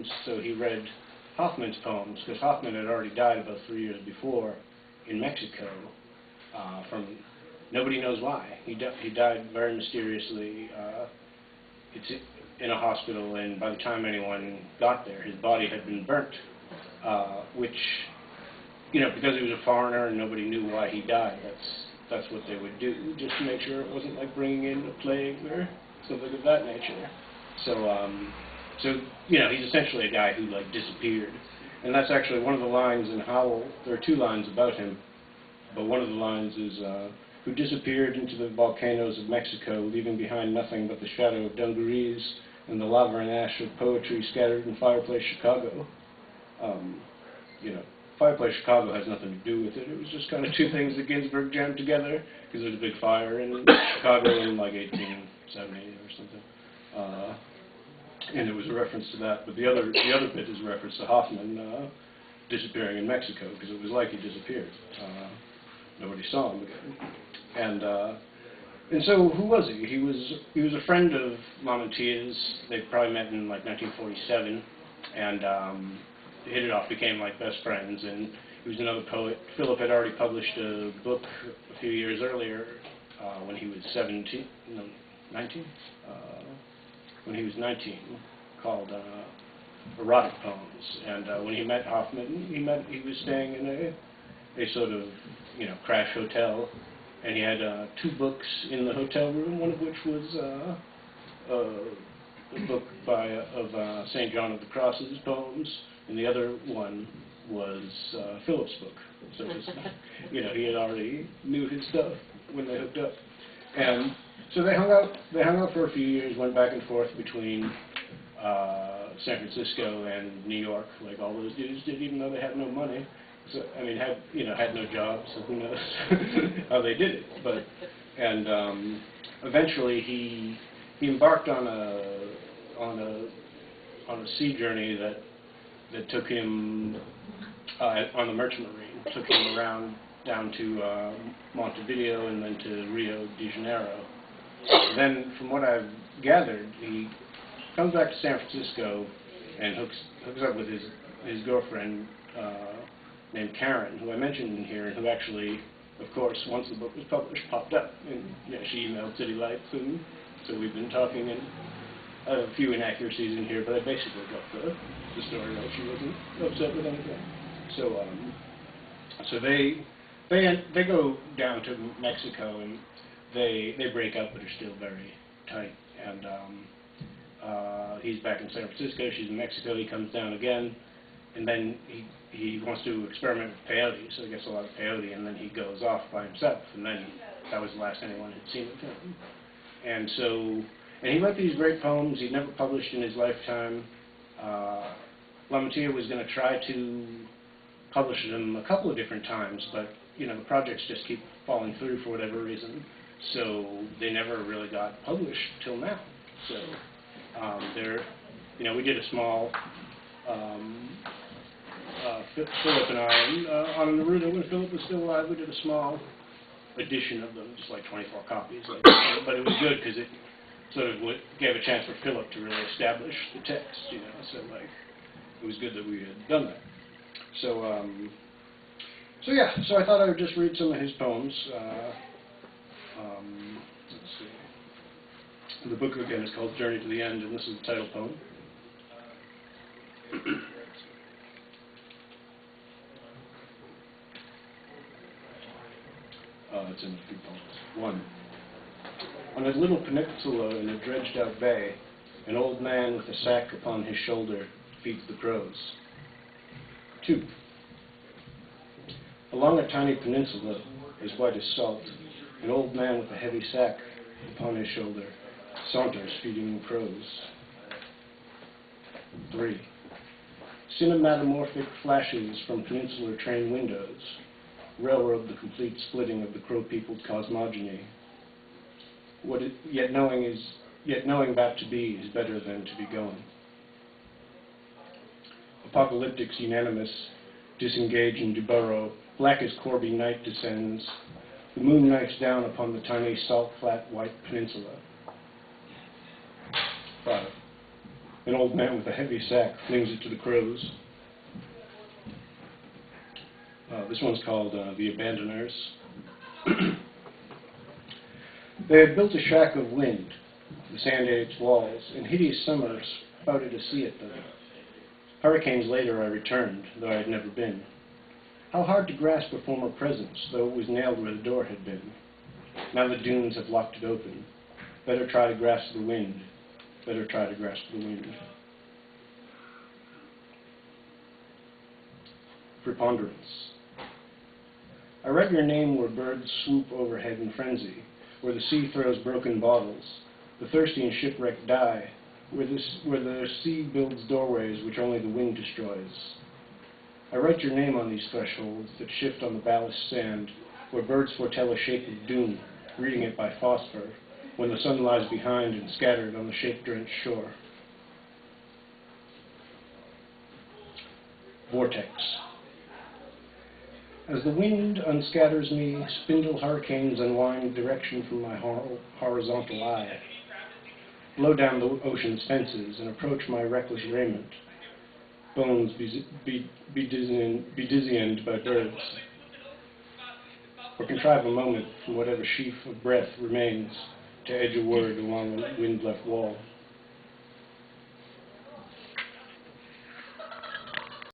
poems, so he read Hoffman's poems, because Hoffman had already died about 3 years before in Mexico from nobody knows why. He died very mysteriously. It's in a hospital, and by the time anyone got there, his body had been burnt, which, you know, because he was a foreigner and nobody knew why he died, that's what they would do, just to make sure it wasn't like bringing in a plague or something of that nature. So you know, he's essentially a guy who like disappeared, and that's actually one of the lines in Howl. There are two lines about him, but one of the lines is, who disappeared into the volcanoes of Mexico, leaving behind nothing but the shadow of dungarees and the lava and ash of poetry scattered in Fireplace Chicago. You know, Fireplace Chicago has nothing to do with it. It was just kind of two things that Ginsberg jammed together, because there was a big fire in Chicago in like 1870 or something. And it was a reference to that, but the other bit is a reference to Hoffman disappearing in Mexico, because it was like he disappeared. Nobody saw him again. And so who was he? He was a friend of Lamantia's. They probably met in like 1947, and they hit it off, became like best friends. And he was another poet. Philip had already published a book a few years earlier when he was 19. When he was 19, called Erotic Poems. And when he met Hoffman, he was staying in a sort of, you know, crash hotel, and he had 2 books in the hotel room, one of which was a book of St. John of the Cross's poems, and the other one was Philip's book. So it was, you know, he had already knew his stuff when they hooked up. And so they hung out for a few years, went back and forth between San Francisco and New York, like all those dudes did, even though they had no money. So, I mean, had no jobs, so who knows how they did it. But, and eventually he embarked on a sea journey that took him on the Merchant Marine, took him around down to Montevideo and then to Rio de Janeiro. Then, from what I've gathered, he comes back to San Francisco and hooks up with his girlfriend named Karen, who I mentioned in here, and who actually, of course, once the book was published, popped up. And you know, she emailed City Lights, and so we've been talking, and a few inaccuracies in here, but I basically got the story right. She wasn't upset with anything. So they go down to Mexico, and they break up, but are still very tight. And he's back in San Francisco, she's in Mexico, he comes down again, and then he wants to experiment with peyote, so he gets a lot of peyote, and then he goes off by himself, and then that was the last anyone had seen of him. And so, and he wrote these great poems he'd never published in his lifetime. Lamantia was going to try to publish them a couple of different times, but you know, the projects just keep falling through for whatever reason, so they never really got published till now. So you know, we did a small, Philip and I, on Naruto, when Philip was still alive, we did a small edition of them, just like 24 copies. Like, but it was good because it sort of gave a chance for Philip to really establish the text, you know. So like, it was good that we had done that. So yeah, so I thought I would just read some of his poems. Let's see. The book again is called Journey to the End, and this is the title poem. It's in a few poems. 1. On a little peninsula in a dredged-out bay, an old man with a sack upon his shoulder feeds the crows. 2. Along a tiny peninsula, as white as salt, an old man with a heavy sack upon his shoulder saunters feeding the crows. 3. Cinematographic flashes from peninsular train windows railroad the complete splitting of the crow-peopled cosmogony. Yet knowing that to be is better than to be going. Apocalyptics unanimous, disengage and deburrow, black as Corby night descends, the moon knifes down upon the tiny salt-flat white peninsula. 5. An old man with a heavy sack flings it to the crows. This one's called The Abandoners. They had built a shack of wind. The sand ate its walls, and hideous summers spouted a sea at them. Hurricanes later I returned, though I had never been. How hard to grasp a former presence, though it was nailed where the door had been. Now the dunes have locked it open. Better try to grasp the wind. Better try to grasp the wind. Preponderance. I read your name where birds swoop overhead in frenzy, where the sea throws broken bottles, the thirsty and shipwrecked die, where the sea builds doorways which only the wind destroys. I write your name on these thresholds that shift on the ballast sand, where birds foretell a shape of doom, reading it by phosphor, when the sun lies behind and scattered on the shape-drenched shore. Vortex. As the wind unscatters me, spindle hurricanes unwind direction from my horizontal eye, blow down the ocean's fences and approach my reckless raiment, bones bedizioned by birds, or contrive a moment from whatever sheaf of breath remains to edge a word along a wind-left wall.